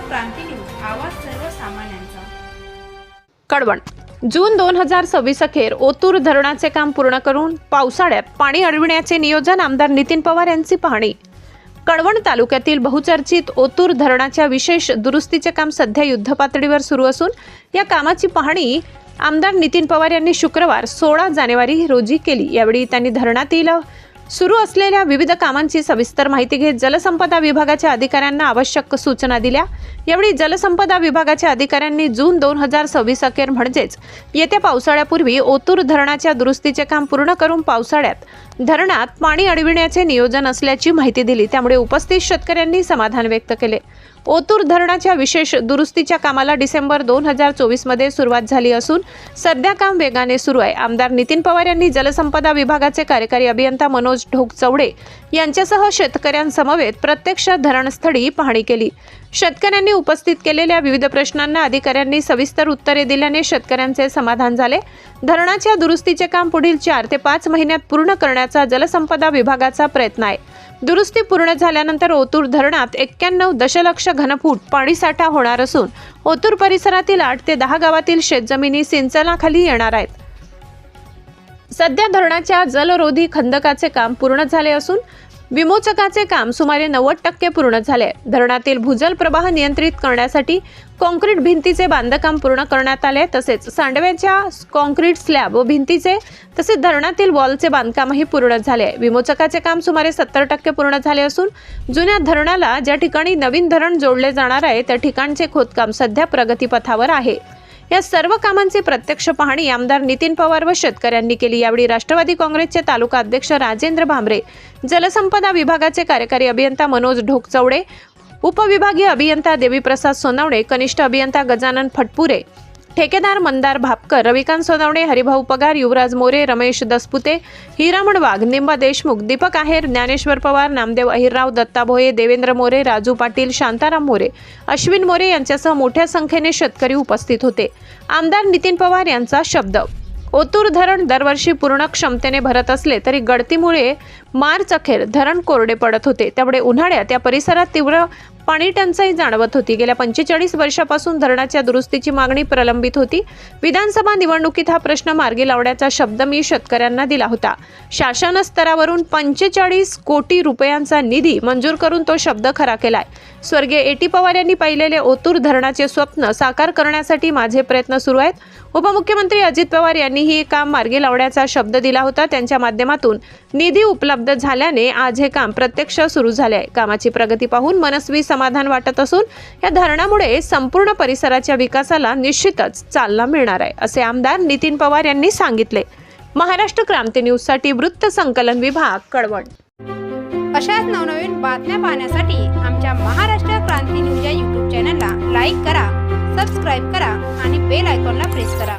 क्रांती news, आवाज सर्वसामान्यांचा। कळवण जून 2026 अखेर ओतूर धरणाचे काम पूर्ण करून पावसाळ्यात पाणी अडविण्याचे नियोजन। आमदार नितीन पवार यांची पाहणी। कळवण तालुक्यातील बहुचर्चित ओतूर धरणाच्या विशेष दुरुस्तीचे काम सध्या युद्धपातळीवर सुरू असून या कामाची पाहणी आमदार नितीन पवार यांनी शुक्रवार 16 जानेवारी रोजी केली। यावेळी त्यांनी धरणातील सुरू असलेल्या विविध कामांची सविस्तर माहिती घेत जलसंपदा विभागाच्या अधिकाऱ्यांना आवश्यक सूचना दिल्या। यावेळी जलसंपदा विभागाच्या अधिकाऱ्यांनी जून 2026 अखेर म्हणजेच येत्या पावसाळ्यापूर्वी ओतूर धरणाच्या दुरुस्तीचे काम पूर्ण करून पावसाळ्यात धरणात पाणी अडविण्याचे नियोजन असल्याची माहिती दिली। त्यामुळे उपस्थित शेतकऱ्यांनी समाधान व्यक्त केले। ओतूर धरणाच्या विशेष दुरुस्तीच्या कामाला डिसेंबर 2024 मध्ये सुरुवात झाली असून सध्या काम वेगाने सुरू आहे। आमदार नितीन पवार यांनी जलसंपदा विभागाचे कार्यकारी अभियंता मनोज ढोकचवडे यांच्यासह शेतकऱ्यांसमवेत प्रत्यक्ष धरणस्थळी पाहणी केली। शेतकऱ्यांनी उपस्थित केलेल्या विविध प्रश्नांना अधिकाऱ्यांनी सविस्तर उत्तरे दिल्याने शेतकऱ्यांचे समाधान झाले। धरणाच्या दुरुस्तीचे काम पुढील 4 ते 5 महिन्यात पूर्ण करण्याचा जलसंपदा विभागाचा प्रयत्न आहे। दुरुस्ती पूर्ण झाल्यानंतर ओतूर धरणात 91 दशलक्ष घनफूट पाणीसाठा होणार असून ओतूर परिसरातील 8 ते 10 गावातील शेतजमिनी सिंचनाखाली येणार आहेत। सध्या धरणाच्या जलरोधी खंदकाचे काम पूर्ण झाले असून विमोचकाचे काम सुमारे 90% पूर्ण झाले। धरणातील भूजल प्रवाह नियंत्रित करण्यासाठी कॉन्क्रीट भिंतीचे बांधकाम पूर्ण करण्यात आले। तसेच सांडव्याच्या कॉन्क्रीट स्लॅब व भिंतीचे तसेच धरणातील वॉलचे बांधकामही पूर्ण झाले। विमोचकाचे काम सुमारे 70% पूर्ण झाले असून जुन्या धरणाला ज्या ठिकाणी नवीन धरण जोडले जाणार आहे त्या ठिकाणचे खोदकाम सध्या प्रगतीपथावर आहे। या सर्व कामांची प्रत्यक्ष पाहणी आमदार नितीन पवार व शेतकऱ्यांनी केली। यावेळी राष्ट्रवादी काँग्रेसचे तालुका अध्यक्ष राजेंद्र भांबरे, जलसंपदा विभागाचे कार्यकारी अभियंता मनोज ढोकचवडे, उपविभागीय अभियंता देवीप्रसाद सोनवणे, कनिष्ठ अभियंता गजानन फटपुरे, ठेकेदार मंदार भापकर, रविकांत सोनवणे, हरिभाऊ पगार, युवराज मोरे, रमेश दसपुते, हिरामण वाघ, निंबा देशमुख, दीपक आहेर, ज्ञानेश्वर पवार, नामदेव अहिरराव, दत्ता भोये, देवेंद्र मोरे, राजू पाटील, शांताराम मोरे, अश्विन मोरे यांच्यासह मोठ्या संख्येने शेतकरी उपस्थित होते। आमदार नितीन पवार यांचा शब्द। ओतूर धरण दरवर्षी पूर्ण क्षमतेने भरत असले तरी गळतीमुळे मार्च अखेर धरण कोरडे पडत होते। त्यामुळे उन्हाळ्यात या परिसरात तीव्र पाणी टंचाई जाणवत होती। गेल्या 45 वर्षापासून धरणाच्या दुरुस्तीची मागणी प्रलंबित होती। विधानसभा निवडणुकीत हा प्रश्न मार्गी लावण्याचा शब्द मी शेतकऱ्यांना दिला होता। शासन स्तरावरून 45 कोटी रुपयांचा निधी मंजूर करून तो शब्द खरा केलाय। स्वर्गीय एटी पवार यांनी पाहिलेले ओतूर धरणाचे स्वप्न साकार करण्यासाठी माझे प्रयत्न सुरू आहेत। उपमुख्यमंत्री अजित पवार यांनीही काम मार्गी लावण्याचा शब्द दिला होता। त्यांच्या माध्यमातून निधी उपलब्ध झाल्याने आज हे काम प्रत्यक्ष सुरू झाले आहे। कामाची प्रगती पाहून मनस्वी समाधान वाटत असून या धरणामुळे संपूर्ण परिसराच्या विकासाला निश्चितच चालना मिळणार आहे, असे आमदार नितीन पवार यांनी सांगितले। महाराष्ट्र क्रांती न्यूज साठी वृत्त संकलन विभाग, कळवण। अशाच नवनवीन बातम्या पाहण्यासाठी आमच्या महाराष्ट्र क्रांती न्यूज या YouTube चॅनलला लाईक करा, सबस्क्राईब करा आणि बेल आयकॉनला प्रेस करा।